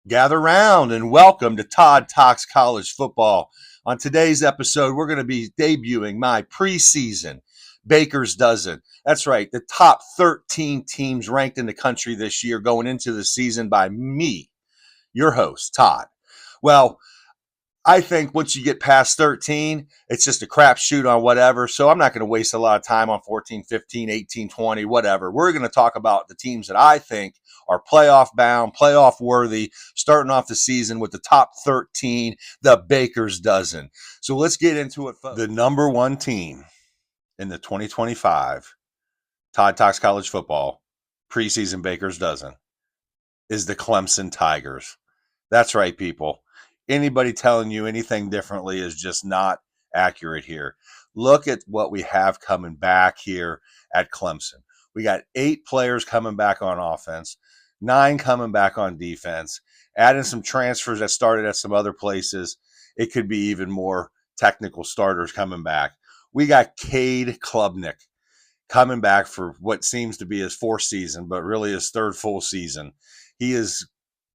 Gather round and welcome to Todd Talks College Football. On today's episode, we're going to be debuting my preseason Baker's Dozen. That's right, the top 13 teams ranked in the country this year going into the season by me, your host, Todd. Well, I think once you get past 13, it's just a crapshoot on whatever. So I'm not going to waste a lot of time on 14, 15, 18, 20, whatever. We're going to talk about the teams that I think are playoff bound, playoff worthy, starting off the season with the top 13, the Baker's Dozen. So let's get into it, folks. The number one team in the 2025 Todd Talks College Football preseason Baker's Dozen is the Clemson Tigers. That's right, people. Anybody telling you anything differently is just not accurate here. Look at what we have coming back here at Clemson. We got 8 players coming back on offense, 9 coming back on defense, adding some transfers that started at some other places. It could be even more technical starters coming back. We got Cade Klubnik coming back for what seems to be his 4th season, but really his 3rd full season. He is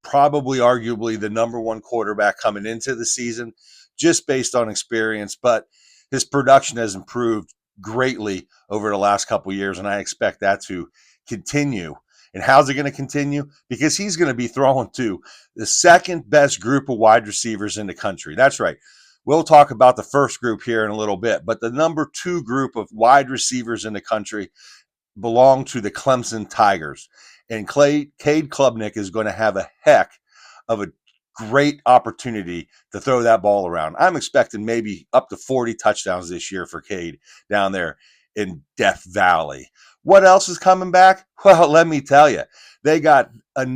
probably arguably the number one quarterback coming into the season just based on experience, but his production has improved greatly over the last couple of years, and I expect that to continue. And how's it going to continue? Because he's going to be throwing to the second best group of wide receivers in the country. That's right. We'll talk about the first group here in a little bit, but the number 2 group of wide receivers in the country belong to the Clemson Tigers. And Cade Klubnik is going to have a heck of a great opportunity to throw that ball around. I'm expecting maybe up to 40 touchdowns this year for Cade down there in Death Valley. What else is coming back? Well, let me tell you, they got a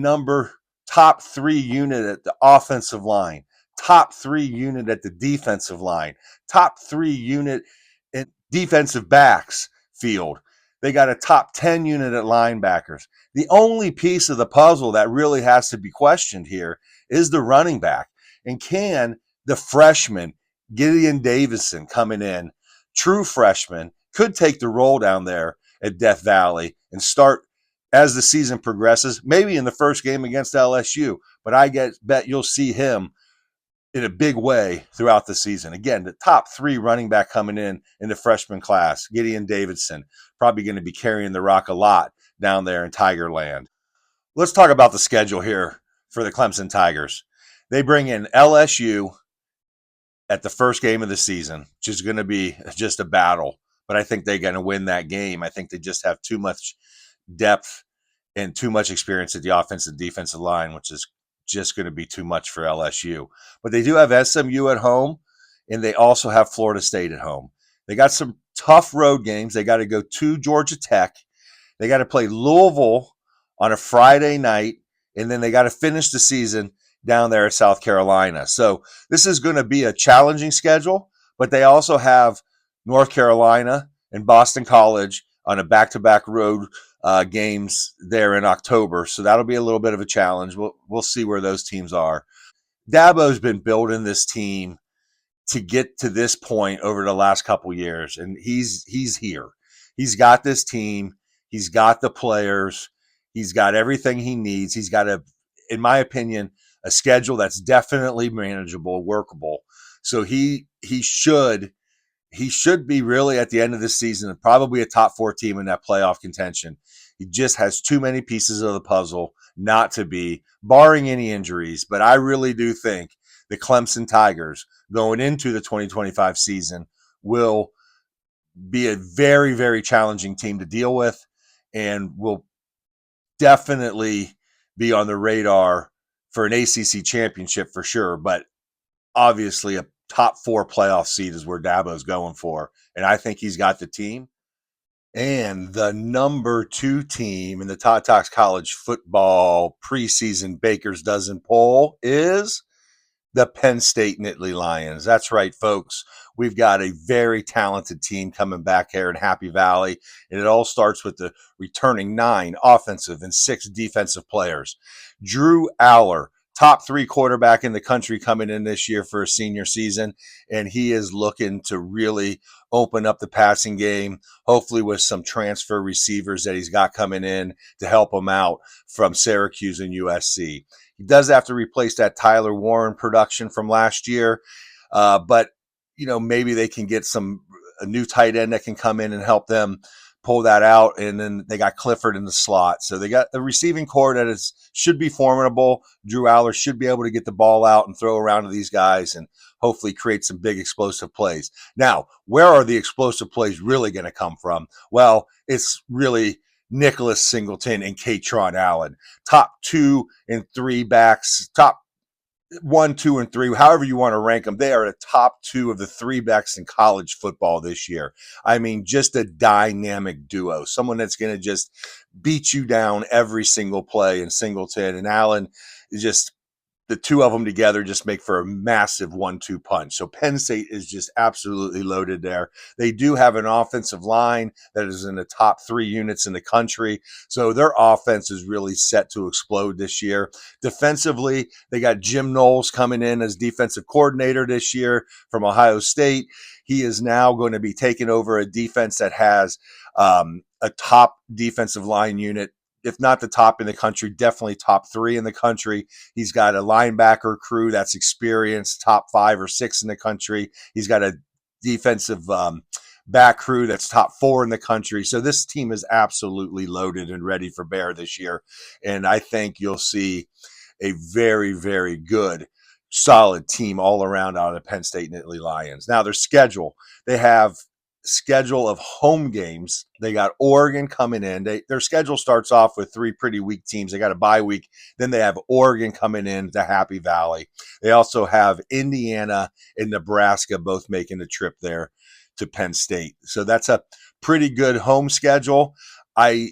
top 3 unit at the offensive line, top 3 unit at the defensive line, top 3 unit in defensive backs field. They got a top 10 unit at linebackers. The only piece of the puzzle that really has to be questioned here is the running back. And can the freshman, Gideon Davison, coming in, true freshman, could take the role down there at Death Valley and start as the season progresses, maybe in the first game against LSU. But I bet you'll see him in a big way throughout the season. Again, the top 3 running back coming in the freshman class, Gideon Davidson, probably going to be carrying the rock a lot down there in Tigerland. Let's talk about the schedule here for the Clemson Tigers. They bring in LSU at the first game of the season, which is going to be just a battle, but I think they're going to win that game. I think they just have too much depth and too much experience at the offensive defensive line, which is just going to be too much for LSU. But they do have SMU at home, and they also have Florida State at home. They got some tough road games. They got to go to Georgia Tech. They got to play Louisville on a Friday night, and then they got to finish the season down there at South Carolina. So this is going to be a challenging schedule, but they also have North Carolina and Boston College on a back-to-back road games there in October. So that'll be a little bit of a challenge. We'll see where those teams are. Dabo's been building this team to get to this point over the last couple years, and he's here. He's got this team. He's got the players. He's got everything he needs. He's got in my opinion, a schedule that's definitely manageable, workable. So he should be really at the end of the season probably a top 4 team in that playoff contention. He just has too many pieces of the puzzle not to be, barring any injuries. But I really do think the Clemson Tigers going into the 2025 season will be a very, very challenging team to deal with and will definitely be on the radar for an ACC championship for sure. But obviously a top 4 playoff seed is where Dabo's going for. And I think he's got the team. And the number 2 team in the Todd Talks College Football preseason Baker's Dozen poll is the Penn State Nittany Lions. That's right, folks. We've got a very talented team coming back here in Happy Valley, and it all starts with the returning 9 offensive and 6 defensive players. Drew Aller, top 3 quarterback in the country coming in this year for a senior season, and he is looking to really open up the passing game, hopefully with some transfer receivers that he's got coming in to help him out from Syracuse and USC. He does have to replace that Tyler Warren production from last year, but maybe they can get a new tight end that can come in and help them pull that out. And then they got Clifford in the slot. So they got the receiving core that should be formidable. Drew Aller should be able to get the ball out and throw around to these guys and hopefully create some big explosive plays. Now, where are the explosive plays really going to come from? Well, it's really Nicholas Singleton and Katron Allen, top 2 and 3 backs, top 1, 2, and 3, however you want to rank them. They are the top 2 of the 3 backs in college football this year. I mean, just a dynamic duo, someone that's going to just beat you down every single play. And Singleton and Allen is just, the two of them together just make for a massive 1-2 punch. So Penn State is just absolutely loaded there. They do have an offensive line that is in the top 3 units in the country. So their offense is really set to explode this year. Defensively, they got Jim Knowles coming in as defensive coordinator this year from Ohio State. He is now going to be taking over a defense that has a top defensive line unit, if not the top in the country, definitely top 3 in the country. He's got a linebacker crew that's experienced, top 5 or 6 in the country. He's got a defensive back crew that's top 4 in the country. So this team is absolutely loaded and ready for bear this year. And I think you'll see a very, very good, solid team all around out of the Penn State Nittany Lions. Now, their schedule, they have schedule of home games. They got Oregon coming in. Their schedule starts off with 3 pretty weak teams. They got a bye week. Then they have Oregon coming in to Happy Valley. They also have Indiana and Nebraska both making the trip there to Penn State. So that's a pretty good home schedule. I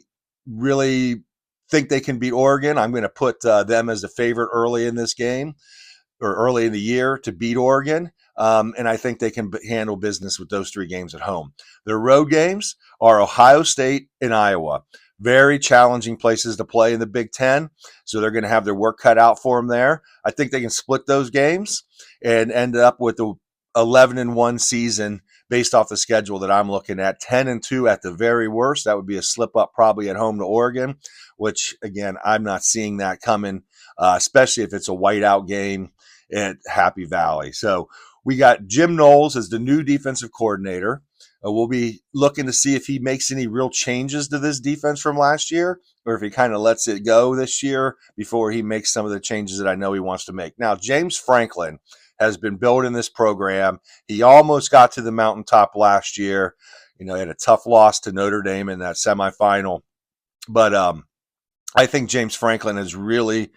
really think they can beat Oregon. I'm going to put them as a favorite early in this game, or early in the year, to beat Oregon. And I think they can handle business with those 3 games at home. Their road games are Ohio State and Iowa. Very challenging places to play in the Big Ten. So they're going to have their work cut out for them there. I think they can split those games and end up with the 11-1 season based off the schedule that I'm looking at. 10-2 at the very worst. That would be a slip up probably at home to Oregon, which, again, I'm not seeing that coming, especially if it's a whiteout game at Happy Valley. So we got Jim Knowles as the new defensive coordinator. We'll be looking to see if he makes any real changes to this defense from last year, or if he kind of lets it go this year before he makes some of the changes that I know he wants to make. Now, James Franklin has been building this program. He almost got to the mountaintop last year. He had a tough loss to Notre Dame in that semifinal. But I think James Franklin has really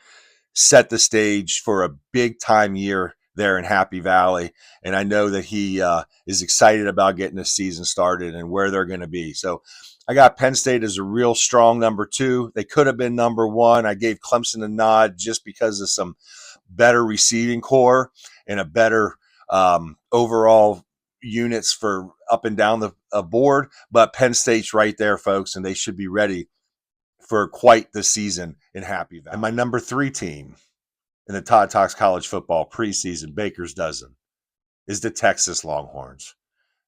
set the stage for a big-time year there in Happy Valley. And I know that he is excited about getting the season started and where they're going to be. So I got Penn State as a real strong number 2. They could have been number 1. I gave Clemson a nod just because of some better receiving core and a better overall units for up and down the board. But Penn State's right there, folks, and they should be ready for quite the season in Happy Valley. And my number 3 team in the Todd Talks College Football preseason Baker's Dozen is the Texas Longhorns.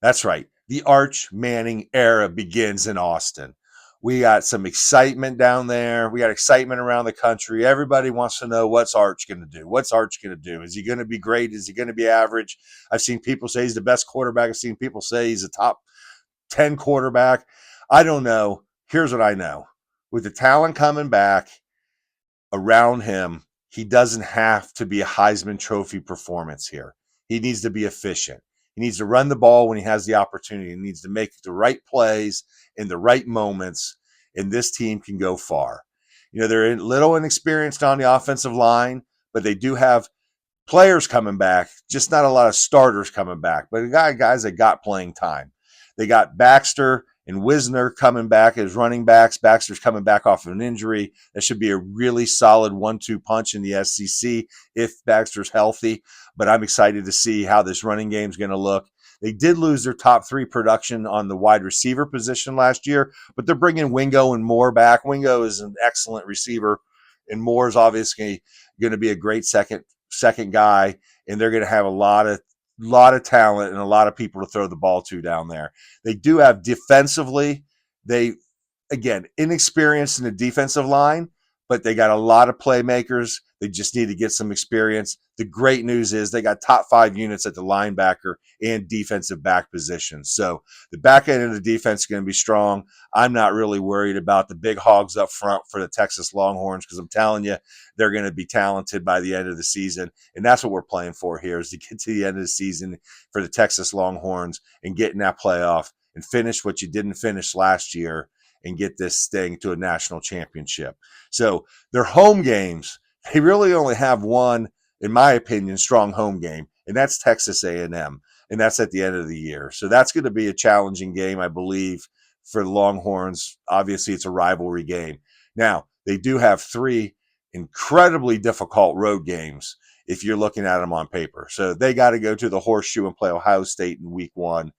That's right. The Arch Manning era begins in Austin. We got some excitement down there. We got excitement around the country. Everybody wants to know, what's Arch going to do? What's Arch going to do? Is he going to be great? Is he going to be average? I've seen people say he's the best quarterback. I've seen people say he's a top 10 quarterback. I don't know. Here's what I know. With the talent coming back around him, he doesn't have to be a Heisman Trophy performance here. He needs to be efficient. He needs to run the ball when he has the opportunity. He needs to make the right plays in the right moments, and this team can go far. They're a little inexperienced on the offensive line, but they do have players coming back, just not a lot of starters coming back. But they got guys that got playing time. They got Baxter and Wisner coming back as running backs. Baxter's coming back off of an injury. That should be a really solid 1-2 punch in the SEC if Baxter's healthy. But I'm excited to see how this running game is going to look. They did lose their top 3 production on the wide receiver position last year, but they're bringing Wingo and Moore back. Wingo is an excellent receiver, and Moore is obviously going to be a great second guy, and they're going to have a lot of talent and a lot of people to throw the ball to down there. They do have defensively, they again, inexperienced in the defensive line, but they got a lot of playmakers. They just need to get some experience. The great news is they got top 5 units at the linebacker and defensive back positions. So the back end of the defense is going to be strong. I'm not really worried about the big hogs up front for the Texas Longhorns because I'm telling you, they're going to be talented by the end of the season. And that's what we're playing for here is to get to the end of the season for the Texas Longhorns and get in that playoff and finish what you didn't finish last year and get this thing to a national championship. So their home games, they really only have one, in my opinion, strong home game, and that's Texas A&M, and that's at the end of the year. So that's going to be a challenging game, I believe, for the Longhorns. Obviously, it's a rivalry game. Now, they do have 3 incredibly difficult road games if you're looking at them on paper. So they got to go to the Horseshoe and play Ohio State in week 1.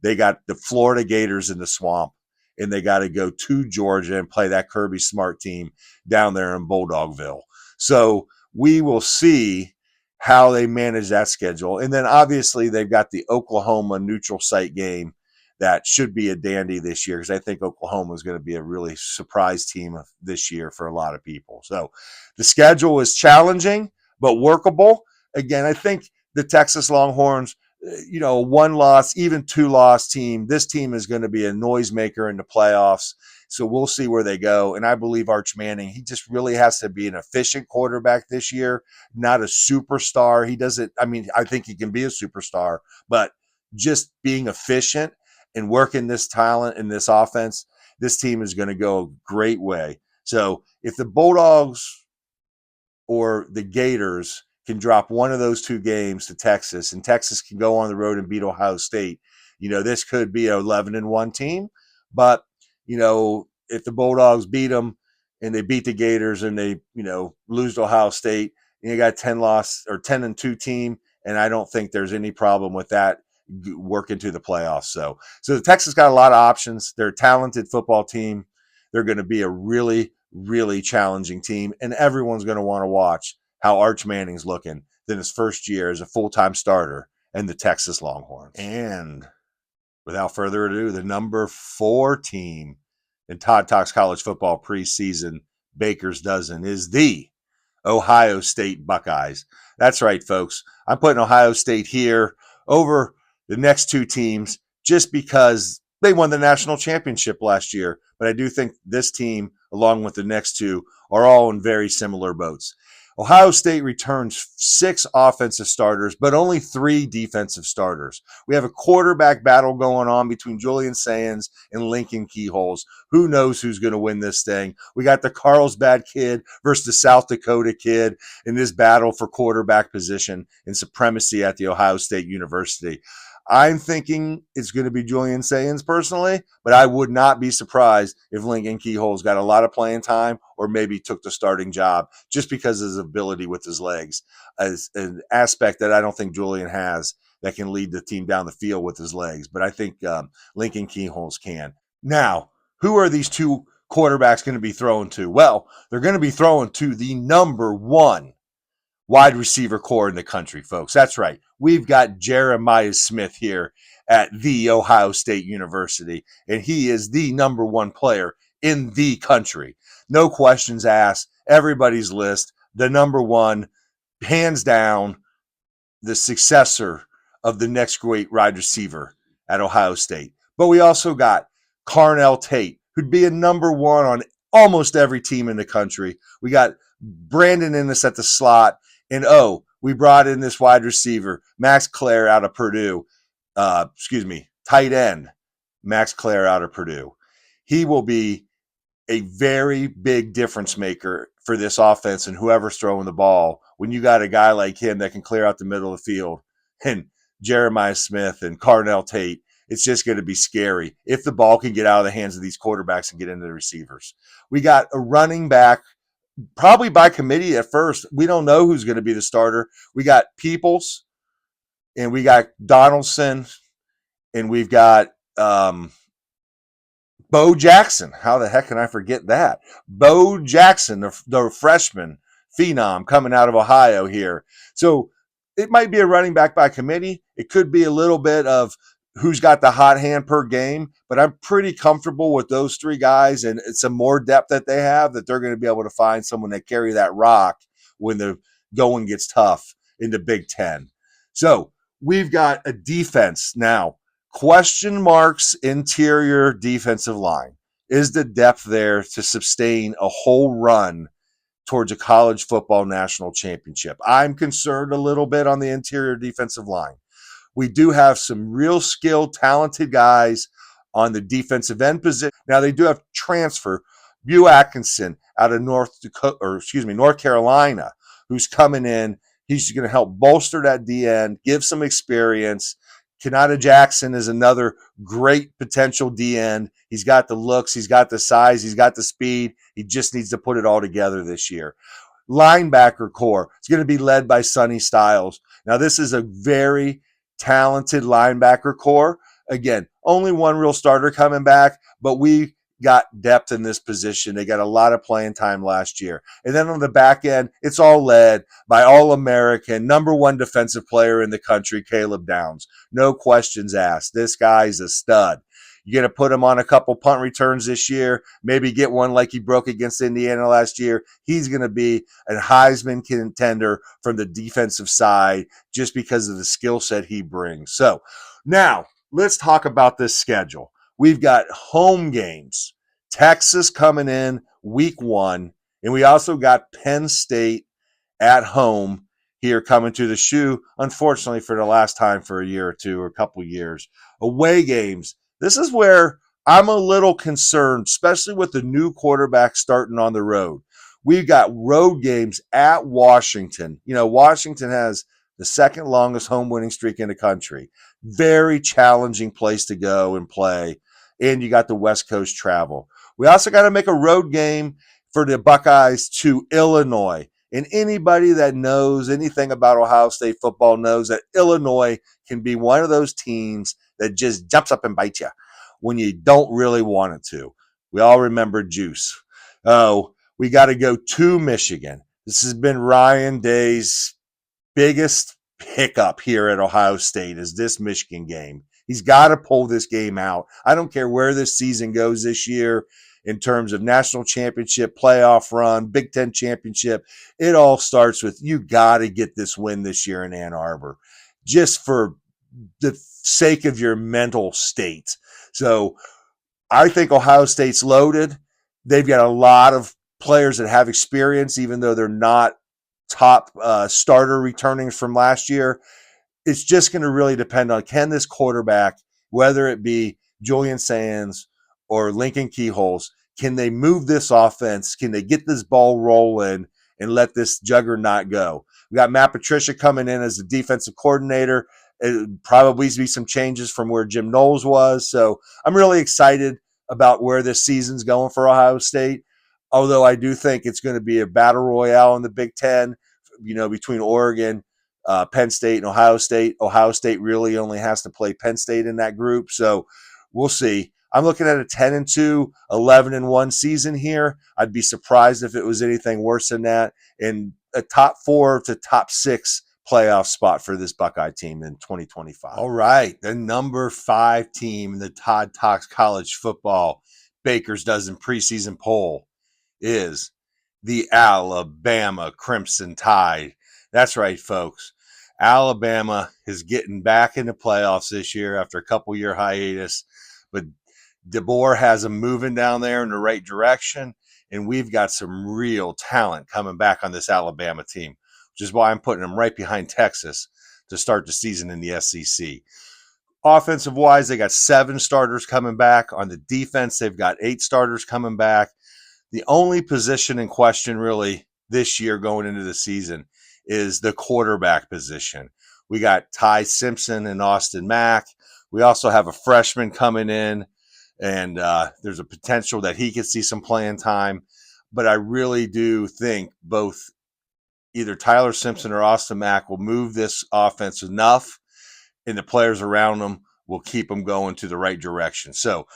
They got the Florida Gators in the Swamp, and they got to go to Georgia and play that Kirby Smart team down there in Bulldogville. So we will see how they manage that schedule. And then obviously they've got the Oklahoma neutral site game that should be a dandy this year because I think Oklahoma is going to be a really surprise team this year for a lot of people. So the schedule is challenging, but workable. Again, I think the Texas Longhorns, a 1-loss, even 2-loss team. This team is going to be a noisemaker in the playoffs. So we'll see where they go. And I believe Arch Manning, he just really has to be an efficient quarterback this year, not a superstar. I think he can be a superstar, but just being efficient and working this talent in this offense, this team is going to go a great way. So if the Bulldogs or the Gators can drop one of those 2 games to Texas, and Texas can go on the road and beat Ohio State, this could be an 11-1 team. But, if the Bulldogs beat them and they beat the Gators and they, lose to Ohio State, you got 10-loss or 10-2 team, and I don't think there's any problem with that working to the playoffs. So the Texas got a lot of options. They're a talented football team. They're going to be a really, really challenging team, and everyone's going to want to watch how Arch Manning's looking in his first year as a full-time starter and the Texas Longhorns. And without further ado, the number 4 team in Todd Talks College Football preseason Baker's Dozen is the Ohio State Buckeyes. That's right, folks. I'm putting Ohio State here over the next 2 teams just because they won the national championship last year. But I do think this team, along with the next 2, are all in very similar boats. Ohio State returns 6 offensive starters, but only 3 defensive starters. We have a quarterback battle going on between Julian Sands and Lincoln Keyholes. Who knows who's going to win this thing? We got the Carlsbad kid versus the South Dakota kid in this battle for quarterback position and supremacy at the Ohio State University. I'm thinking it's going to be Julian Sands personally, but I would not be surprised if Lincoln Keyhole's got a lot of playing time or maybe took the starting job just because of his ability with his legs, as an aspect that I don't think Julian has that can lead the team down the field with his legs. But I think Lincoln Keyholes can. Now, who are these 2 quarterbacks going to be throwing to? Well, they're going to be throwing to the number 1 wide receiver core in the country, folks. That's right. We've got Jeremiah Smith here at the Ohio State University, and he is the number 1 player in the country. No questions asked. Everybody's list. The number 1, hands down, the successor of the next great wide receiver at Ohio State. But we also got Carnell Tate, who'd be a number 1 on almost every team in the country. We got Brandon Innes at the slot. And we brought in this wide receiver, Max Clare out of Purdue. Tight end, Max Clare out of Purdue. He will be a very big difference maker for this offense and whoever's throwing the ball when you got a guy like him that can clear out the middle of the field and Jeremiah Smith and Carnell Tate. It's just going to be scary if the ball can get out of the hands of these quarterbacks and get into the receivers. We got a running back, probably by committee at first. We don't know who's going to be the starter. We got Peoples, and we got Donaldson, and we've got Bo Jackson. How the heck can I forget that? Bo Jackson, the freshman phenom coming out of Ohio here. So it might be a running back by committee. It could be a little bit of who's got the hot hand per game, but I'm pretty comfortable with those three guys and some more depth that they have that they're going to be able to find someone that carry that rock when the going gets tough in the Big Ten. So we've got a defense now. Question marks interior defensive line. Is the depth there to sustain a whole run towards a college football national championship? I'm concerned a little bit on the interior defensive line. We do have some real skilled, talented guys on the defensive end position. Now they do have transfer Bu Atkinson out of North Carolina, who's coming in. He's going to help bolster that D end, give some experience. Kanata Jackson is another great potential D end. He's got the looks, he's got the size, he's got the speed. He just needs to put it all together this year. Linebacker core is going to be led by Sonny Styles. Now, this is a very talented linebacker core. Again, only one real starter coming back, but we got depth in this position. They got a lot of playing time last year. And then on the back end, it's all led by All-American, number one defensive player in the country, Caleb Downs. No questions asked. This guy's a stud. You're going to put him on a couple punt returns this year, maybe get one like he broke against Indiana last year. He's going to be a Heisman contender from the defensive side just because of the skill set he brings. So now let's talk about this schedule. We've got home games. Texas coming in week 1, and we also got Penn State at home here coming to the shoe, unfortunately for the last time for a year or two or a couple years. Away games. This is where I'm a little concerned, especially with the new quarterback starting on the road. We've got road games at Washington. You know, Washington has the second longest home winning streak in the country. Very challenging place to go and play. And you got the West Coast travel. We also got to make a road game for the Buckeyes to Illinois. And anybody that knows anything about Ohio State football knows that Illinois can be one of those teams that just jumps up and bites you when you don't really want it to. We all remember Juice. Oh, we got to go to Michigan. This has been Ryan Day's biggest hiccup here at Ohio State is this Michigan game. He's got to pull this game out. I don't care where this season goes this year in terms of national championship, playoff run, Big Ten championship. It all starts with you got to get this win this year in Ann Arbor just for the sake of your mental state. So I think Ohio State's loaded. They've got a lot of players that have experience, even though they're not top starter returnings from last year. It's just going to really depend on can this quarterback, whether it be Julian Sands or Lincoln Keyholes, can they move this offense? Can they get this ball rolling and let this juggernaut go? We got Matt Patricia coming in as the defensive coordinator. It probably be some changes from where Jim Knowles was. So I'm really excited about where this season's going for Ohio State. Although I do think it's going to be a battle royale in the Big Ten, you know, between Oregon, Penn State, and Ohio State. Ohio State really only has to play Penn State in that group. So we'll see. I'm looking at a 10-2, 11-1 season here. I'd be surprised if it was anything worse than that. And a top 4 to top 6 playoff spot for this Buckeye team in 2025. All right, the number 5 team in the Todd Talks College Football Baker's Dozen preseason poll is the Alabama Crimson Tide. That's right, folks. Alabama is getting back into playoffs this year after a couple-year hiatus, but DeBoer has them moving down there in the right direction, and we've got some real talent coming back on this Alabama team, which is why I'm putting them right behind Texas to start the season in the SEC. Offensive-wise, they got 7 starters coming back. On the defense, they've got 8 starters coming back. The only position in question really this year going into the season is the quarterback position. We got Ty Simpson and Austin Mack. We also have a freshman coming in, and there's a potential that he could see some playing time. But I really do think both either Tyler Simpson or Austin Mack will move this offense enough, and the players around them will keep them going to the right direction. So,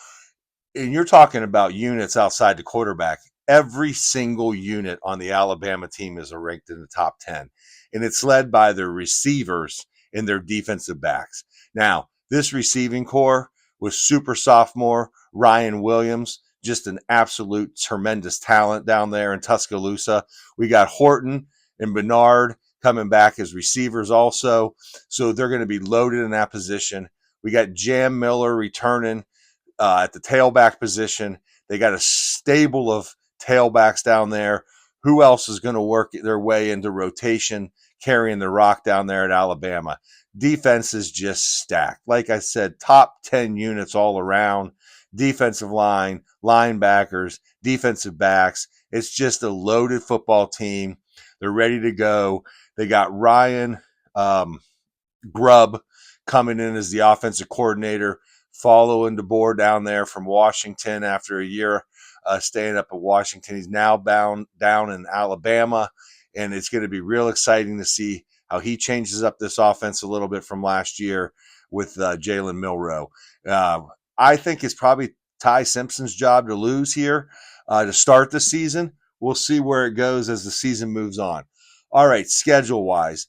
and you're talking about units outside the quarterback. Every single unit on the Alabama team is ranked in the top 10, and it's led by their receivers and their defensive backs. Now, this receiving core was super sophomore Ryan Williams, just an absolute tremendous talent down there in Tuscaloosa. We got Horton and Bernard coming back as receivers also, so they're going to be loaded in that position. We got Jam Miller returning at the tailback position. They got a stable of tailbacks down there. Who else is going to work their way into rotation, carrying the rock down there at Alabama? Defense is just stacked. Like I said, top 10 units all around. Defensive line, linebackers, defensive backs. It's just a loaded football team. They're ready to go. They got Ryan Grubb coming in as the offensive coordinator, following DeBoer down there from Washington after a year staying up at Washington. He's now bound down in Alabama, and it's going to be real exciting to see how he changes up this offense a little bit from last year with Jalen Milroe. I think it's probably Ty Simpson's job to lose here to start the season. We'll see where it goes as the season moves on. All right, schedule-wise,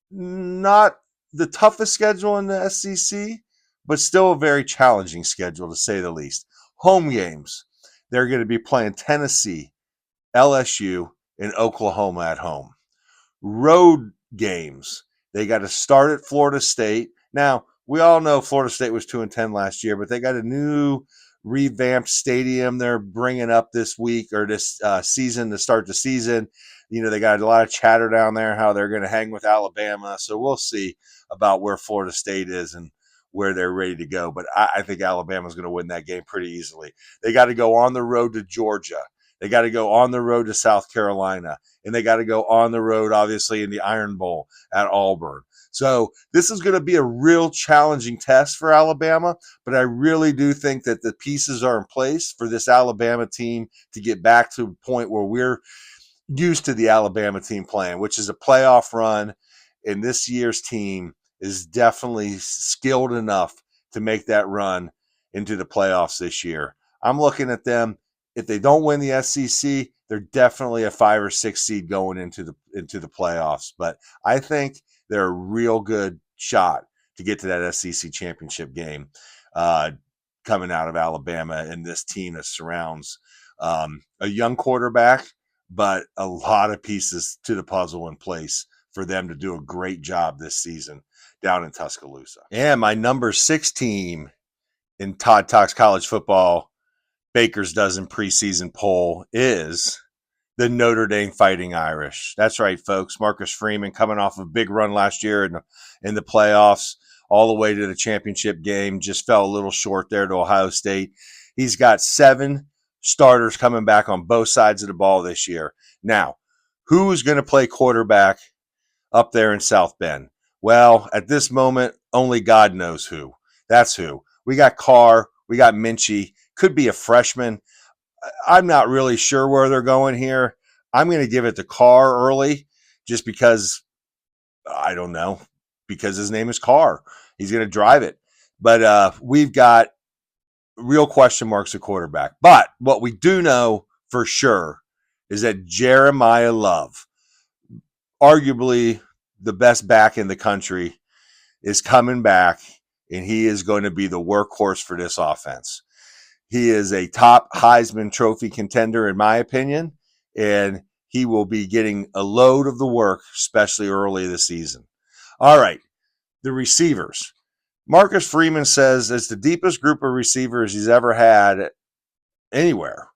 not the toughest schedule in the SEC, but still a very challenging schedule to say the least. Home games, they're going to be playing Tennessee, LSU, and Oklahoma at home. Road games, they got to start at Florida State. Now, we all know Florida State was 2-10 last year, but they got a new revamped stadium they're bringing up this week or this season to start the season. You know, they got a lot of chatter down there how they're going to hang with Alabama. So we'll see about where Florida State is and where they're ready to go. But I think Alabama's going to win that game pretty easily. They got to go on the road to Georgia. They got to go on the road to South Carolina. And they got to go on the road, obviously, in the Iron Bowl at Auburn. So this is going to be a real challenging test for Alabama, but I really do think that the pieces are in place for this Alabama team to get back to a point where we're used to the Alabama team playing, which is a playoff run. And this year's team is definitely skilled enough to make that run into the playoffs this year. I'm looking at them. If they don't win the SEC, they're definitely a 5 or 6 seed going into the playoffs. But I think they're a real good shot to get to that SEC championship game coming out of Alabama and this team that surrounds a young quarterback, but a lot of pieces to the puzzle in place for them to do a great job this season down in Tuscaloosa. And my number 6 team in Todd Talks College Football Baker's Dozen preseason poll is the Notre Dame Fighting Irish. That's right, folks. Marcus Freeman coming off a big run last year in the playoffs, all the way to the championship game. Just fell a little short there to Ohio State. He's got 7 starters coming back on both sides of the ball this year. Now, who's going to play quarterback up there in South Bend? Well, at this moment, only God knows who. That's who. We got Carr. We got Minchie. Could be a freshman. I'm not really sure where they're going here. I'm going to give it to Carr early just because, I don't know, because his name is Carr. He's going to drive it. But we've got real question marks at quarterback. But what we do know for sure is that Jeremiah Love, arguably the best back in the country, is coming back, and he is going to be the workhorse for this offense. He is a top Heisman Trophy contender, in my opinion, and he will be getting a load of the work, especially early this season. All right, the receivers. Marcus Freeman says it's the deepest group of receivers he's ever had anywhere,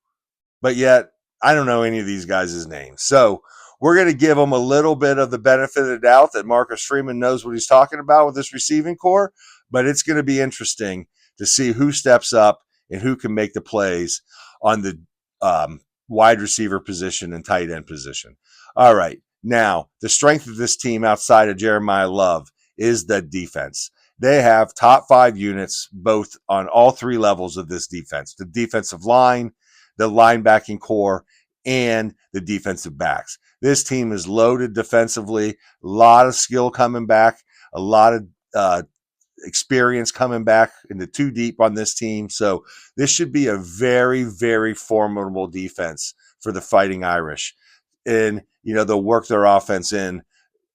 but yet I don't know any of these guys' names. So we're going to give him a little bit of the benefit of the doubt that Marcus Freeman knows what he's talking about with this receiving core, but it's going to be interesting to see who steps up and who can make the plays on the wide receiver position and tight end position. All right. Now, the strength of this team outside of Jeremiah Love is the defense. They have top 5 units, both on all 3 levels of this defense, the defensive line, the linebacking core, and the defensive backs. This team is loaded defensively, a lot of skill coming back, a lot of experience coming back into 2 deep on this team. So this should be a very, very formidable defense for the Fighting Irish. And, they'll work their offense in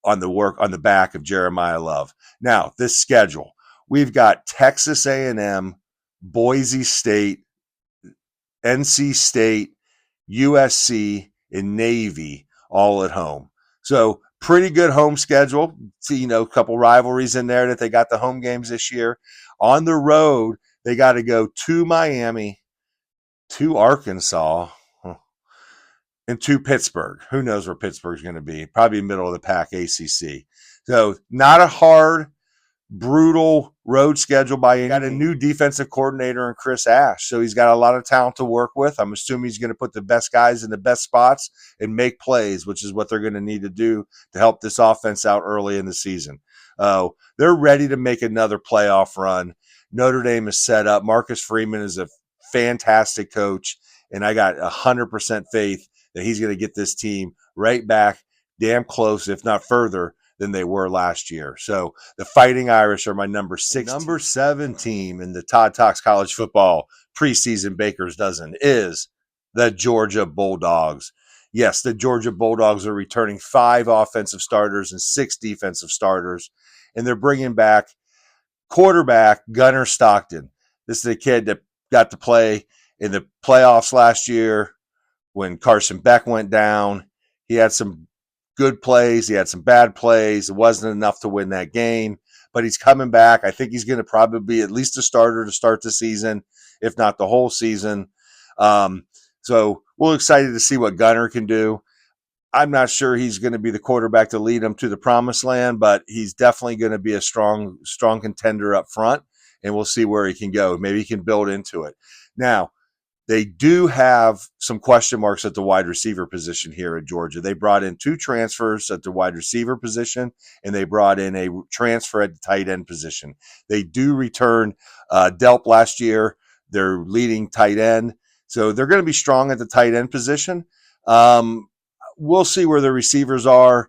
on the back of Jeremiah Love. Now, this schedule, we've got Texas A&M, Boise State, NC State, USC, and Navy all at home. So pretty good home schedule. See, a couple rivalries in there that they got the home games this year. On the road, they got to go to Miami, to Arkansas, and to Pittsburgh. Who knows where Pittsburgh's going to be? Probably middle of the pack ACC. So not a hard, brutal road schedule by any. Got a new defensive coordinator in Chris Ash, so he's got a lot of talent to work with. I'm assuming he's going to put the best guys in the best spots and make plays, which is what they're going to need to do to help this offense out early in the season. They're ready to make another playoff run. Notre Dame is set up. Marcus Freeman is a fantastic coach, and I got 100% faith that he's going to get this team right back damn close, if not further, than they were last year. So the Fighting Irish are my number 6. Number 7 team in the Todd Talks College Football preseason Baker's Dozen is the Georgia Bulldogs. Yes, the Georgia Bulldogs are returning 5 offensive starters and 6 defensive starters, and they're bringing back quarterback Gunnar Stockton. This is a kid that got to play in the playoffs last year when Carson Beck went down. He had some good plays. He had some bad plays. It wasn't enough to win that game, but he's coming back. I think he's going to probably be at least a starter to start the season, if not the whole season. So we're excited to see what Gunnar can do. I'm not sure he's going to be the quarterback to lead them to the promised land, but he's definitely going to be a strong contender up front, and we'll see where he can go. Maybe he can build into it. Now, they do have some question marks at the wide receiver position here at Georgia. They brought in 2 transfers at the wide receiver position, and they brought in a transfer at the tight end position. They do return Delp last year, their leading tight end. So they're going to be strong at the tight end position. We'll see where the receivers are.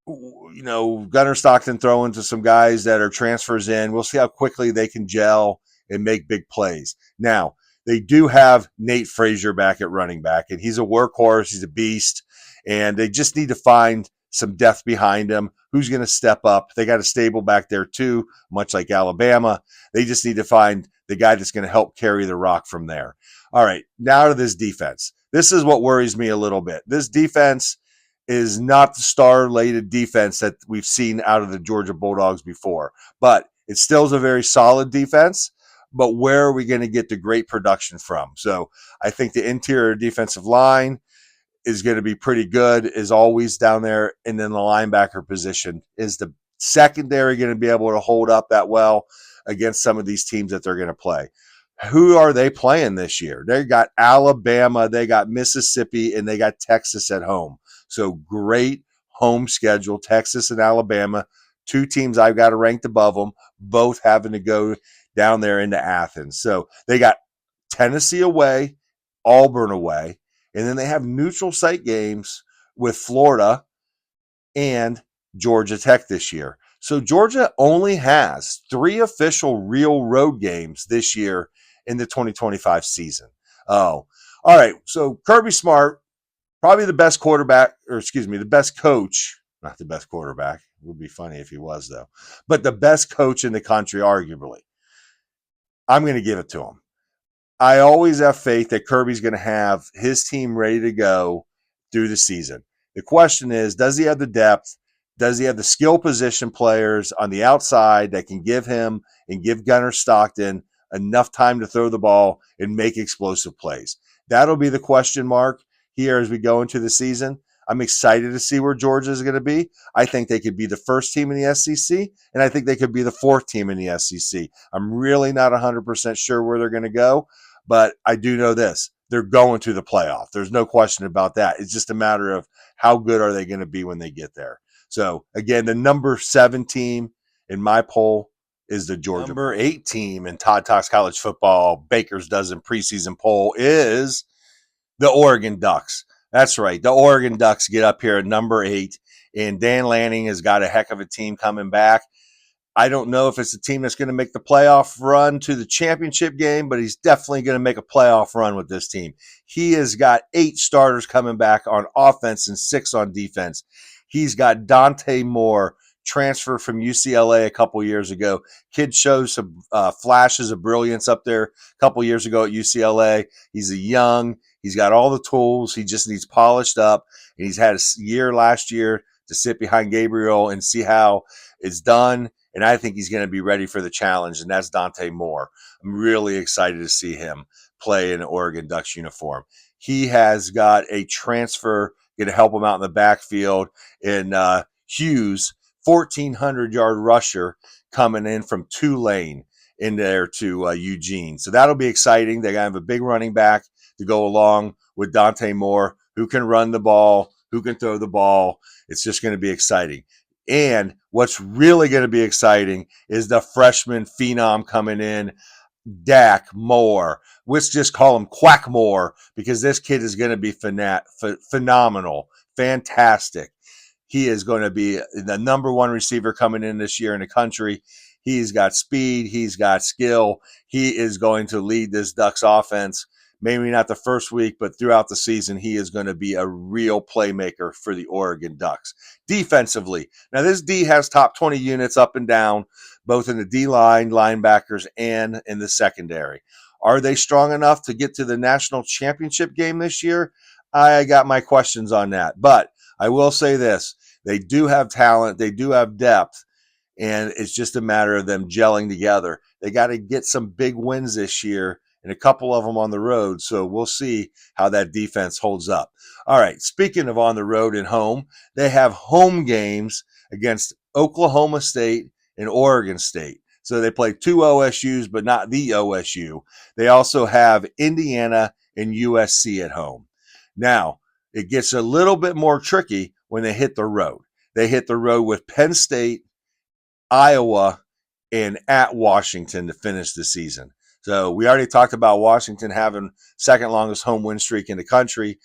Gunnar Stockton throwing to some guys that are transfers in. We'll see how quickly they can gel and make big plays. Now, they do have Nate Frazier back at running back, and he's a workhorse. He's a beast, and they just need to find some depth behind him. Who's going to step up? They got a stable back there too, much like Alabama. They just need to find the guy that's going to help carry the rock from there. All right, now to this defense. This is what worries me a little bit. This defense is not the star-laden defense that we've seen out of the Georgia Bulldogs before, but it still is a very solid defense. But where are we going to get the great production from? So I think the interior defensive line is going to be pretty good, as always down there. And then the linebacker position is the secondary going to be able to hold up that well against some of these teams that they're going to play. Who are they playing this year? They got Alabama, they got Mississippi, and they got Texas at home. So great home schedule, Texas and Alabama, 2 teams I've got ranked above them, both having to go down there into Athens. So they got Tennessee away, Auburn away, and then they have neutral site games with Florida and Georgia Tech this year. So Georgia only has 3 official real road games this year in the 2025 season. Oh, all right. So Kirby Smart, probably the best quarterback, the best coach, not the best quarterback. It would be funny if he was, though, but the best coach in the country, arguably. I'm going to give it to him. I always have faith that Kirby's going to have his team ready to go through the season. The question is, does he have the depth? Does he have the skill position players on the outside that can give him and give Gunnar Stockton enough time to throw the ball and make explosive plays? That'll be the question mark here as we go into the season. I'm excited to see where Georgia is going to be. I think they could be the first team in the SEC, and I think they could be the 4th team in the SEC. I'm really not 100% sure where they're going to go, but I do know this. They're going to the playoff. There's no question about that. It's just a matter of how good are they going to be when they get there. So, again, the number 7 team in my poll is the Georgia. Number 8 team in Todd Talks College Football Baker's Dozen preseason poll is the Oregon Ducks. That's right. The Oregon Ducks get up here at number 8, and Dan Lanning has got a heck of a team coming back. I don't know if it's a team that's going to make the playoff run to the championship game, but he's definitely going to make a playoff run with this team. He has got 8 starters coming back on offense and 6 on defense. He's got Dante Moore, transfer from UCLA a couple years ago. Kid shows some flashes of brilliance up there a couple years ago at UCLA. He's he's got all the tools. He just needs polished up. And he's had a year last year to sit behind Gabriel and see how it's done. And I think he's going to be ready for the challenge, and that's Dante Moore. I'm really excited to see him play in an Oregon Ducks uniform. He has got a transfer going to help him out in the backfield in Hughes, 1,400-yard rusher coming in from Tulane in there to Eugene. So that'll be exciting. They're going to have a big running back to go along with Dante Moore, who can run the ball, who can throw the ball. It's just going to be exciting. And what's really going to be exciting is the freshman phenom coming in, Dak Moore. Let's just call him Quack Moore, because this kid is going to be phenomenal, fantastic. He is going to be the number 1 receiver coming in this year in the country. He's got speed. He's got skill. He is going to lead this Ducks offense. Maybe not the first week, but throughout the season, he is going to be a real playmaker for the Oregon Ducks. Defensively, now this D has top 20 units up and down, both in the D-line, linebackers, and in the secondary. Are they strong enough to get to the national championship game this year? I got my questions on that. But I will say this. They do have talent. They do have depth. And it's just a matter of them gelling together. They got to get some big wins this year, and a couple of them on the road. So we'll see how that defense holds up. All right, speaking of on the road and home, they have home games against Oklahoma State and Oregon State. So they play 2 OSUs, but not the OSU. They also have Indiana and USC at home. Now, it gets a little bit more tricky when they hit the road. They hit the road with Penn State, Iowa, and at Washington to finish the season. So we already talked about Washington having second longest home win streak in the country.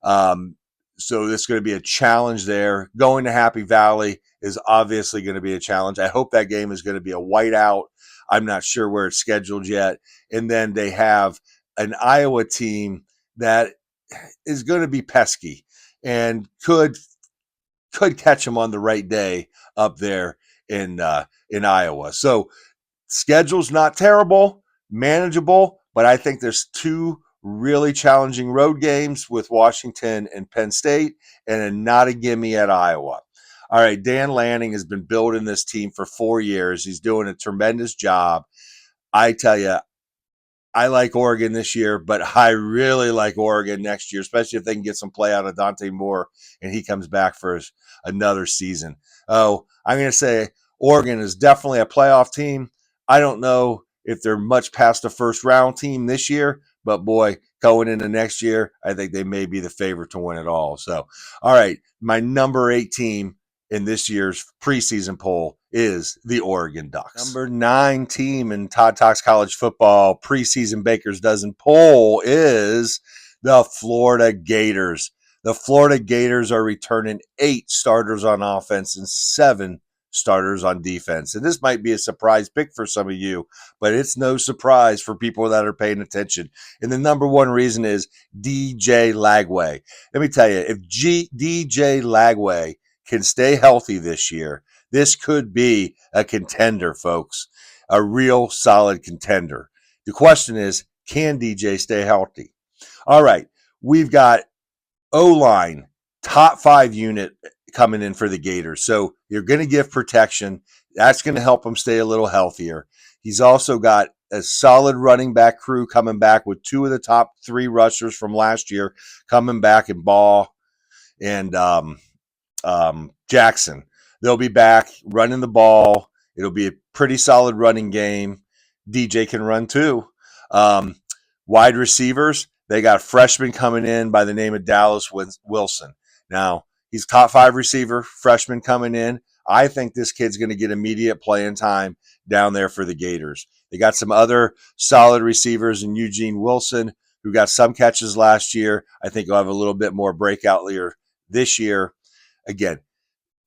So it's going to be a challenge there. Going to Happy Valley is obviously going to be a challenge. I hope that game is going to be a whiteout. I'm not sure where it's scheduled yet. And then they have an Iowa team that is going to be pesky and could catch them on the right day up there in Iowa. So schedule's not terrible, manageable, but I think there's 2 really challenging road games with Washington and Penn State, and not a gimme at Iowa. All right, Dan Lanning has been building this team for 4 years. He's doing a tremendous job. I tell you, I like Oregon this year, but I really like Oregon next year, especially if they can get some play out of Dante Moore and he comes back for another season. Oh, I'm going to say Oregon is definitely a playoff team. I don't know if they're much past the first round team this year, but boy, going into next year, I think they may be the favorite to win it all. So, all right, my number 8 team in this year's preseason poll is the Oregon Ducks. Number 9 team in Todd Talks College Football preseason Baker's Dozen poll is the Florida Gators. The Florida Gators are returning 8 starters on offense and 7 starters on defense. And this might be a surprise pick for some of you, but it's no surprise for people that are paying attention. And the number 1 reason is DJ Lagway. Let me tell you, if DJ Lagway can stay healthy this year, this could be a contender, folks, a real solid contender. The question is, can DJ stay healthy? All right, we've got O-line, top 5 unit coming in for the Gators. So you're going to give protection. That's going to help him stay a little healthier. He's also got a solid running back crew coming back with 2 of the top 3 rushers from last year coming back in Ball and Jackson. They'll be back running the ball. It'll be a pretty solid running game. DJ can run too. Wide receivers, they got a freshman coming in by the name of Dallas Wilson. Now, he's top 5 receiver, freshman coming in. I think this kid's going to get immediate playing time down there for the Gators. They got some other solid receivers in Eugene Wilson, who got some catches last year. I think he'll have a little bit more breakout year this year. Again,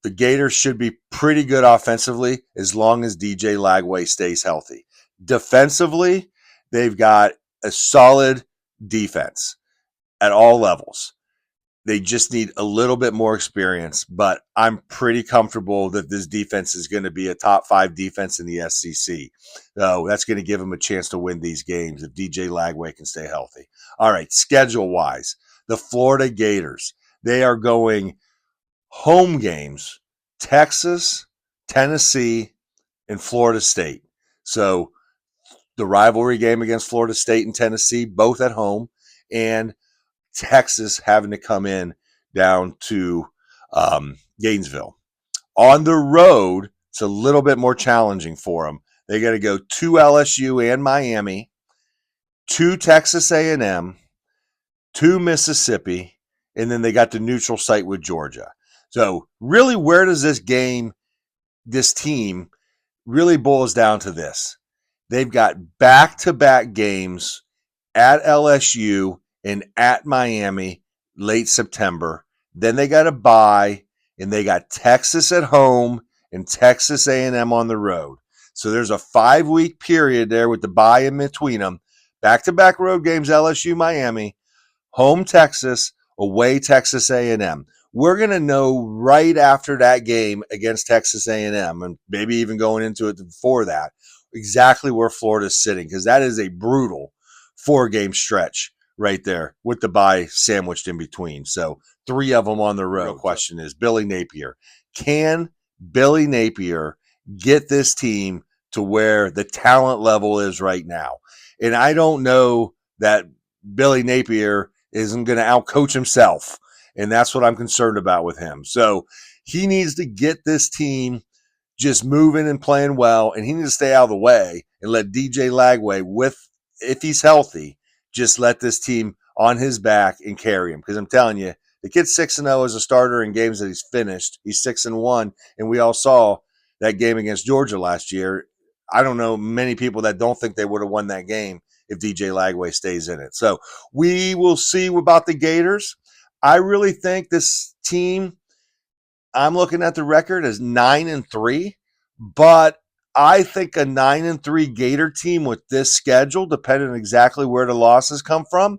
the Gators should be pretty good offensively as long as DJ Lagway stays healthy. Defensively, they've got a solid defense at all levels. They just need a little bit more experience, but I'm pretty comfortable that this defense is going to be a top 5 defense in the SEC. So that's going to give them a chance to win these games if DJ Lagway can stay healthy. All right, schedule-wise, the Florida Gators, they are going home games, Texas, Tennessee, and Florida State. So the rivalry game against Florida State and Tennessee, both at home, and Texas having to come in down to Gainesville. On the road, it's a little bit more challenging for them. They got to go to LSU and Miami, to Texas A&M, to Mississippi, and then they got the neutral site with Georgia. So really, where does this team really boils down to this? They've got back-to-back games at LSU and at Miami late September. Then they got a bye, and they got Texas at home and Texas A&M on the road. So there's a 5-week period there with the bye in between them. Back-to-back road games, LSU, Miami, home Texas, away Texas A&M. We're going to know right after that game against Texas A&M, and maybe even going into it before that, exactly where Florida's sitting, because that is a brutal 4-game stretch right there with the bye sandwiched in between. So 3 of them on the road. The question is Billy Napier. Can Billy Napier get this team to where the talent level is right now? And I don't know that Billy Napier isn't going to outcoach himself. And that's what I'm concerned about with him. So he needs to get this team just moving and playing well, and he needs to stay out of the way and let DJ Lagway, if he's healthy, just let this team on his back and carry him. Because I'm telling you, the kid's 6-0 as a starter in games that he's finished. He's 6-1, and we all saw that game against Georgia last year. I don't know many people that don't think they would have won that game if DJ Lagway stays in it. So we will see about the Gators. I really think this team, I'm looking at the record as 9-3, but I think a 9-3 Gator team with this schedule, depending on exactly where the losses come from,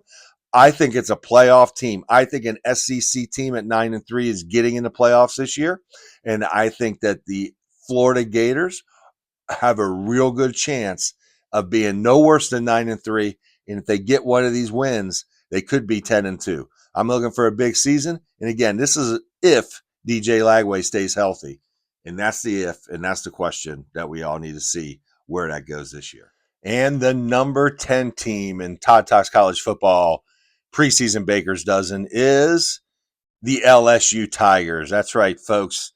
I think it's a playoff team. I think an SEC team at 9-3 is getting in the playoffs this year, and I think that the Florida Gators have a real good chance of being no worse than 9-3, and if they get one of these wins, they could be 10-2. I'm looking for a big season, and again, this is if DJ Lagway stays healthy, and that's the if, and that's the question that we all need to see where that goes this year. And the number 10 team in Todd Talks College Football preseason Baker's Dozen is the LSU Tigers. That's right, folks.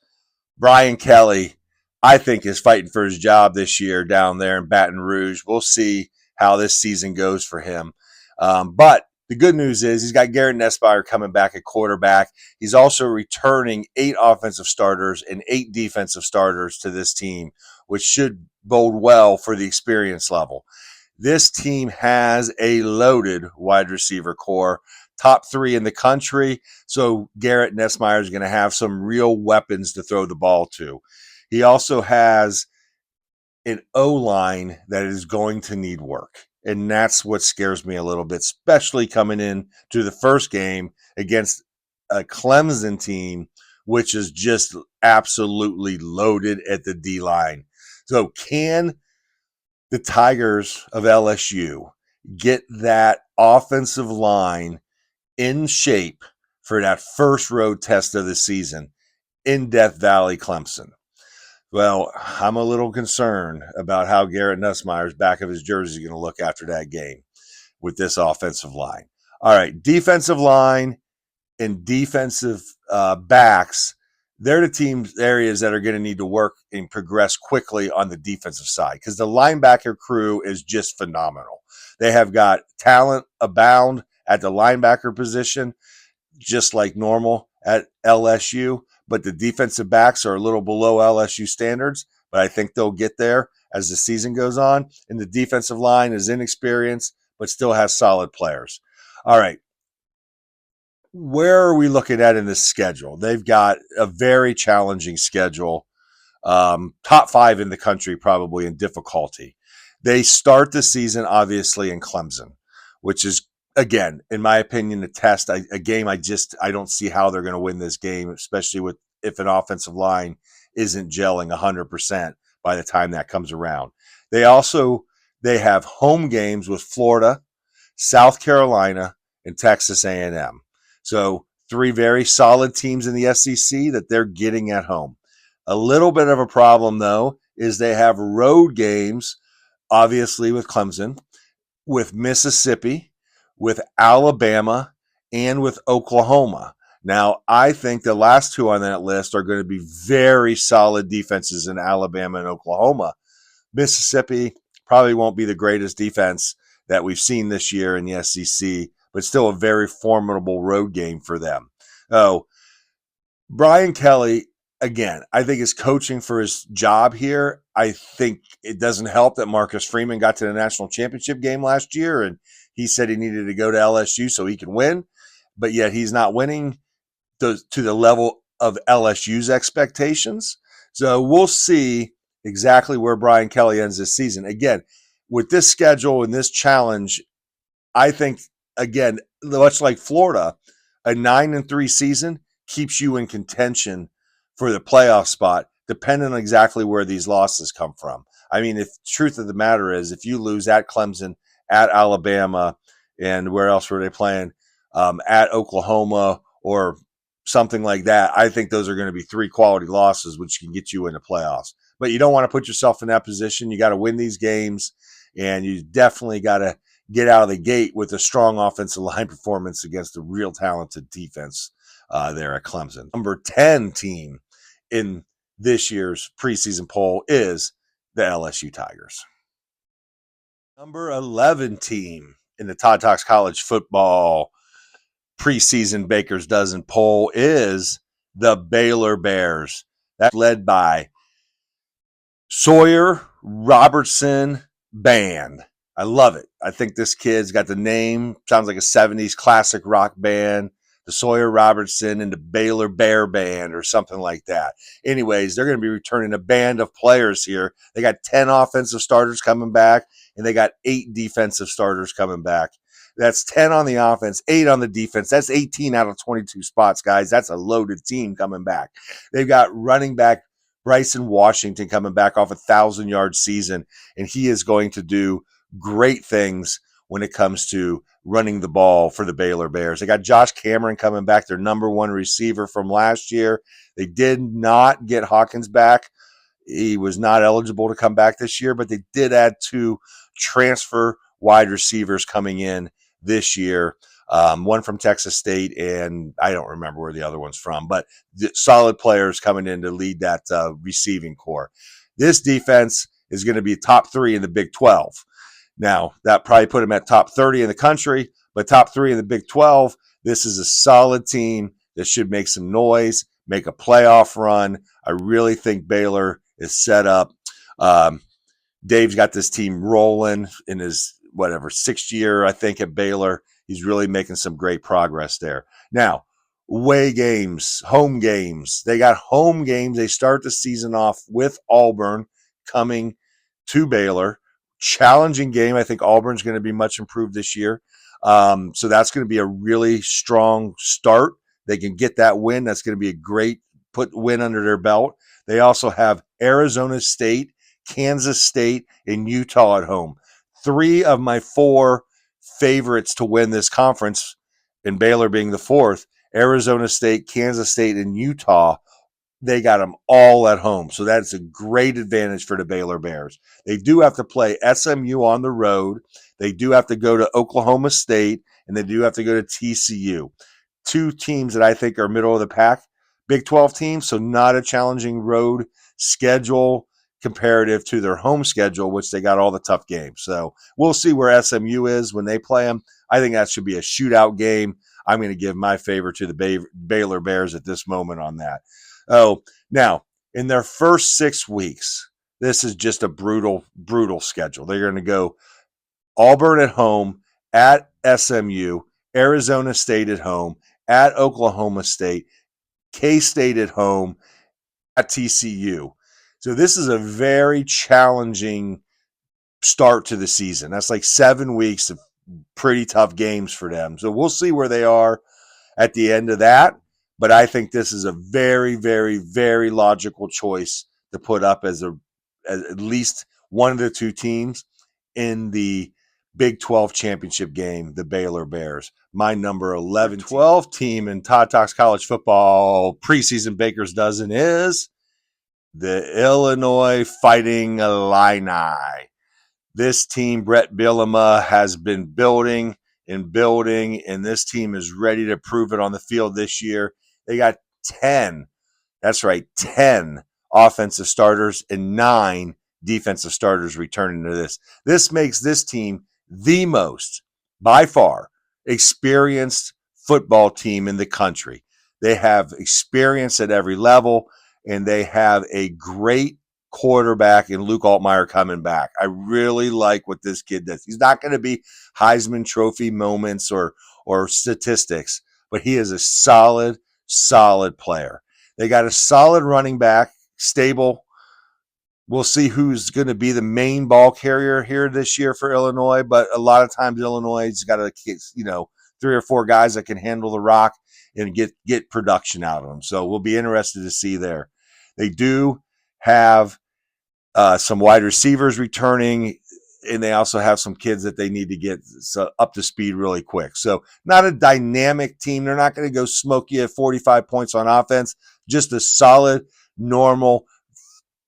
Brian Kelly, I think, is fighting for his job this year down there in Baton Rouge. We'll see how this season goes for him. But the good news is he's got Garrett Nussmeier coming back at quarterback. He's also returning 8 offensive starters and 8 defensive starters to this team, which should bode well for the experience level. This team has a loaded wide receiver core, top 3 in the country. So Garrett Nussmeier is going to have some real weapons to throw the ball to. He also has an O-line that is going to need work. And that's what scares me a little bit, especially coming in to the first game against a Clemson team, which is just absolutely loaded at the D-line. So can the Tigers of LSU get that offensive line in shape for that first road test of the season in Death Valley, Clemson? Well, I'm a little concerned about how Garrett Nussmeier's back of his jersey is going to look after that game with this offensive line. All right, defensive line and defensive backs, they're the areas that are going to need to work and progress quickly on the defensive side because the linebacker crew is just phenomenal. They have got talent abound at the linebacker position, just like normal at LSU. But the defensive backs are a little below LSU standards, but I think they'll get there as the season goes on. And the defensive line is inexperienced, but still has solid players. All right. where are we looking at in this schedule? They've got a very challenging schedule. Top 5 in the country, probably in difficulty. They start the season, obviously, in Clemson, which is, again, in my opinion, a game I don't see how they're going to win this game, especially with if an offensive line isn't gelling 100% by the time that comes around. They have home games with Florida, South Carolina, and Texas A&M. So 3 very solid teams in the SEC that they're getting at home. A little bit of a problem, though, is they have road games, obviously, with Clemson, with Mississippi, with Alabama, and with Oklahoma. Now, I think the last 2 on that list are going to be very solid defenses in Alabama and Oklahoma. Mississippi probably won't be the greatest defense that we've seen this year in the SEC, but still a very formidable road game for them. Oh, Brian Kelly, again, I think is coaching for his job here. I think it doesn't help that Marcus Freeman got to the national championship game last year, and he said he needed to go to LSU so he can win, but yet he's not winning to the level of LSU's expectations. So we'll see exactly where Brian Kelly ends this season. Again, with this schedule and this challenge, I think, again, much like Florida, a 9-3 season keeps you in contention for the playoff spot, depending on exactly where these losses come from. I mean, if truth of the matter is, if you lose at Clemson, at Alabama, and where else were they playing? At Oklahoma or something like that, I think those are going to be 3 quality losses, which can get you in the playoffs. But you don't want to put yourself in that position. You got to win these games, and you definitely got to get out of the gate with a strong offensive line performance against a real talented defense there at Clemson. Number 10 team in this year's preseason poll is the LSU Tigers. Number 11 team in the Todd Talks College Football preseason Baker's Dozen poll is the Baylor Bears. That's led by Sawyer Robertson Band. I love it. I think this kid's got the name, sounds like a 70s classic rock band, the Sawyer Robertson and the Baylor Bear Band or something like that. Anyways, they're going to be returning a band of players here. They got 10 offensive starters coming back, and they got 8 defensive starters coming back. That's 10 on the offense, 8 on the defense. That's 18 out of 22 spots, guys. That's a loaded team coming back. They've got running back Bryson Washington coming back off a 1,000-yard season, and he is going to do great things when it comes to running the ball for the Baylor Bears. They got Josh Cameron coming back, their number 1 receiver from last year. They did not get Hawkins back. He was not eligible to come back this year, but they did add 2 transfer wide receivers coming in this year. One from Texas State, and I don't remember where the other one's from, but solid players coming in to lead that receiving core. This defense is going to be top 3 in the Big 12. Now, that probably put them at top 30 in the country, but top 3 in the Big 12, this is a solid team that should make some noise, make a playoff run. I really think Baylor is set up. Dave's got this team rolling in his, 6th year, I think, at Baylor. He's really making some great progress there. Now, away games, home games. They got home games. They start the season off with Auburn coming to Baylor. Challenging game. I think Auburn's going to be much improved this year. So that's going to be a really strong start. They can get that win. That's going to be a great win under their belt. They also have Arizona State, Kansas State, and Utah at home. 3 of my 4 favorites to win this conference, and Baylor being the 4th, Arizona State, Kansas State, and Utah, they got them all at home. So that's a great advantage for the Baylor Bears. They do have to play SMU on the road. They do have to go to Oklahoma State, and they do have to go to TCU. 2 teams that I think are middle of the pack, Big 12 teams, so not a challenging road schedule comparative to their home schedule, which they got all the tough games. So we'll see where SMU is when they play them. I think that should be a shootout game. I'm going to give my favor to the Baylor Bears at this moment on that. Oh, now, in their first 6 weeks, this is just a brutal, brutal schedule. They're going to go Auburn at home, at SMU, Arizona State at home, at Oklahoma State, K-State at home, at TCU. So this is a very challenging start to the season. That's like 7 weeks of pretty tough games for them. So we'll see where they are at the end of that. But I think this is a very, very, very logical choice to put up as at least one of the two teams in the Big 12 championship game, the Baylor Bears. My number 11, 12 team in Todd Talks College Football preseason Baker's Dozen is the Illinois Fighting Illini. This team, Brett Bielema, has been building and building, and this team is ready to prove it on the field this year. They got 10, that's right, 10 offensive starters and 9 defensive starters returning to this. This makes this team the most, by far, experienced football team in the country. They have experience at every level, and they have a great quarterback in Luke Altmaier coming back. I really like what this kid does. He's not going to be Heisman Trophy moments or statistics, but he is a solid player. They got a solid running back, stable. We'll see who's going to be the main ball carrier here this year for Illinois, but a lot of times Illinois has got a, 3 or 4 guys that can handle the rock and get production out of them. So we'll be interested to see there. They do have some wide receivers returning, and they also have some kids that they need to get up to speed really quick. So not a dynamic team. They're not going to go smoke you at 45 points on offense. Just a solid, normal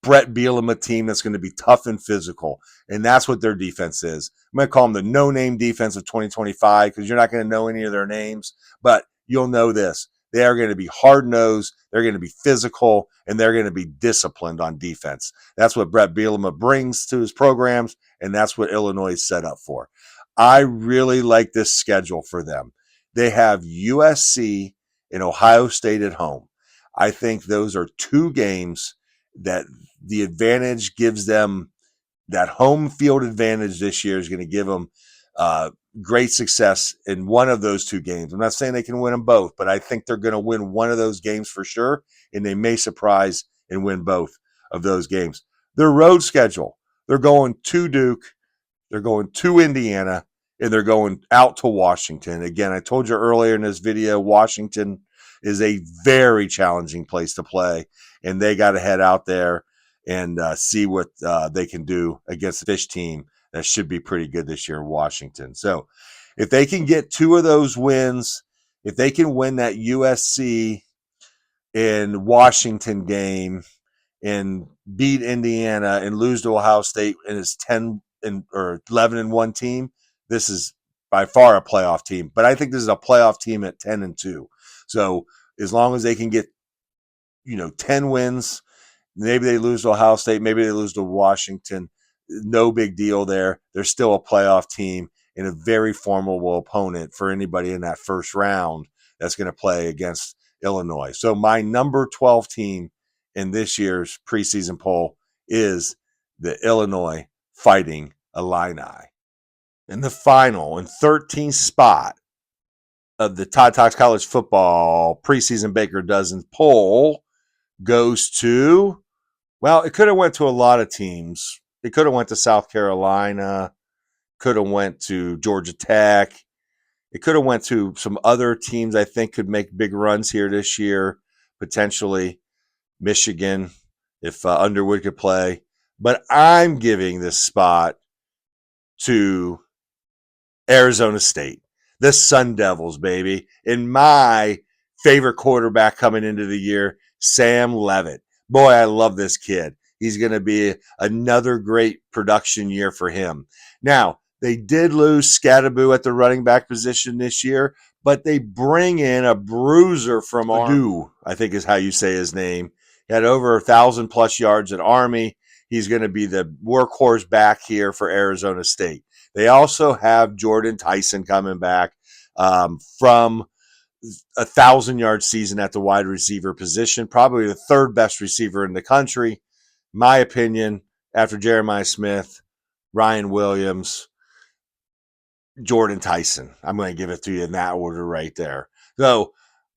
Brett Bielema team that's going to be tough and physical. And that's what their defense is. I'm going to call them the no-name defense of 2025 because you're not going to know any of their names, but you'll know this. They are going to be hard-nosed, they're going to be physical, and they're going to be disciplined on defense. That's what Brett Bielema brings to his programs, and that's what Illinois is set up for. I really like this schedule for them. They have USC and Ohio State at home. I think those are 2 games that the advantage gives them. That home field advantage this year is going to give them great success in one of those 2 games. I'm not saying they can win them both, but I think they're going to win one of those games for sure, and they may surprise and win both of those games. Their road schedule, they're going to Duke, they're going to Indiana, and they're going out to Washington. Again, I told you earlier in this video, Washington is a very challenging place to play, and they got to head out there and see what they can do against the Fish team that should be pretty good this year in Washington. So if they can get 2 of those wins, if they can win that USC and Washington game and beat Indiana and lose to Ohio State and its 11-1 team, this is by far a playoff team. But I think this is a playoff team at 10-2. So as long as they can get 10 wins, maybe they lose to Ohio State, maybe they lose to Washington, no big deal there. They're still a playoff team and a very formidable opponent for anybody in that first round that's going to play against Illinois. So my number 12 team in this year's preseason poll is the Illinois Fighting Illini. In the final and 13th spot of the Todd Talks College Football preseason Baker Dozen poll goes to, well, it could have went to a lot of teams. It could have went to South Carolina, could have went to Georgia Tech. It could have went to some other teams I think could make big runs here this year, potentially Michigan if Underwood could play. But I'm giving this spot to Arizona State, the Sun Devils, baby. And my favorite quarterback coming into the year, Sam Leavitt. Boy, I love this kid. He's going to be another great production year for him. Now, they did lose Scattaboo at the running back position this year, but they bring in a bruiser from Army, I think is how you say his name. He had over 1,000+ yards at Army. He's going to be the workhorse back here for Arizona State. They also have Jordan Tyson coming back from 1,000-yard season at the wide receiver position, probably the 3rd best receiver in the country. My opinion, after Jeremiah Smith, Ryan Williams, Jordan Tyson. I'm going to give it to you in that order right there. So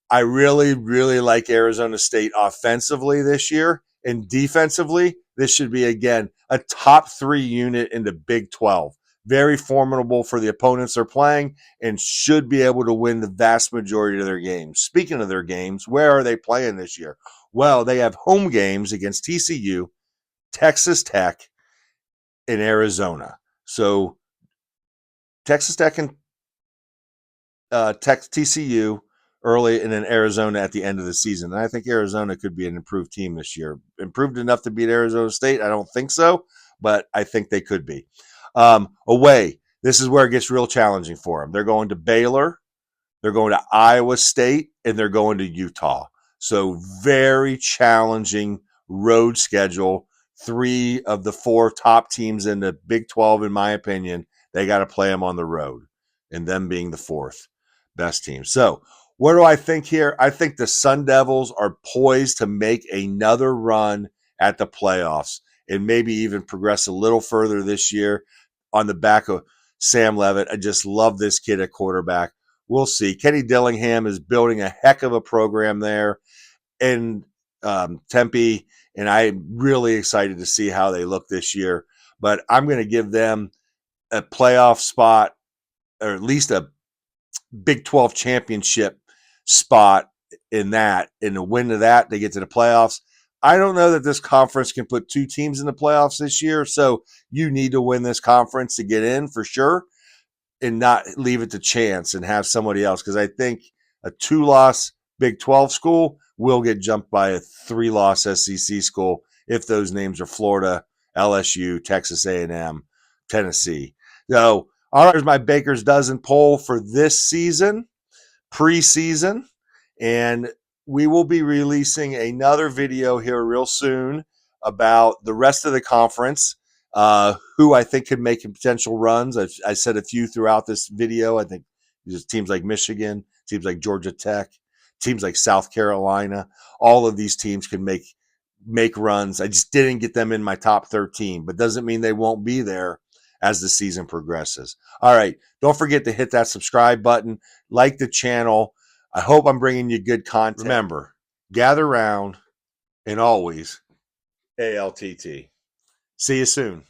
I really, really like Arizona State offensively this year, and defensively, this should be, again, a top 3 unit in the Big 12. Very formidable for the opponents they're playing and should be able to win the vast majority of their games. Speaking of their games, where are they playing this year? Well, they have home games against TCU, Texas Tech, and Arizona. So Texas Tech and TCU early, and then Arizona at the end of the season. And I think Arizona could be an improved team this year. Improved enough to beat Arizona State? I don't think so, but I think they could be. Away, this is where it gets real challenging for them. They're going to Baylor, they're going to Iowa State, and they're going to Utah. So very challenging road schedule. 3 of the 4 top teams in the Big 12, in my opinion, they got to play them on the road, and them being the 4th best team. So what do I think here? I think the Sun Devils are poised to make another run at the playoffs and maybe even progress a little further this year on the back of Sam Levitt. I just love this kid at quarterback. We'll see. Kenny Dillingham is building a heck of a program there in Tempe, and I'm really excited to see how they look this year. But I'm going to give them a playoff spot, or at least a Big 12 championship spot in that. In the win of that, they get to the playoffs. I don't know that this conference can put 2 teams in the playoffs this year, so you need to win this conference to get in for sure and not leave it to chance and have somebody else, because I think a 2-loss Big 12 school will get jumped by a 3-loss SEC school if those names are Florida, LSU, Texas A&M, Tennessee. So, all right, here's my Baker's Dozen poll for this season, preseason, and we will be releasing another video here real soon about the rest of the conference, who I think could make potential runs. I said a few throughout this video. I think just teams like Michigan, teams like Georgia Tech, teams like South Carolina. All of these teams can make runs. I just didn't get them in my top 13, but doesn't mean they won't be there as the season progresses. All right, don't forget to hit that subscribe button, like the channel. I hope I'm bringing you good content. Remember, gather round and always ALTT. See you soon.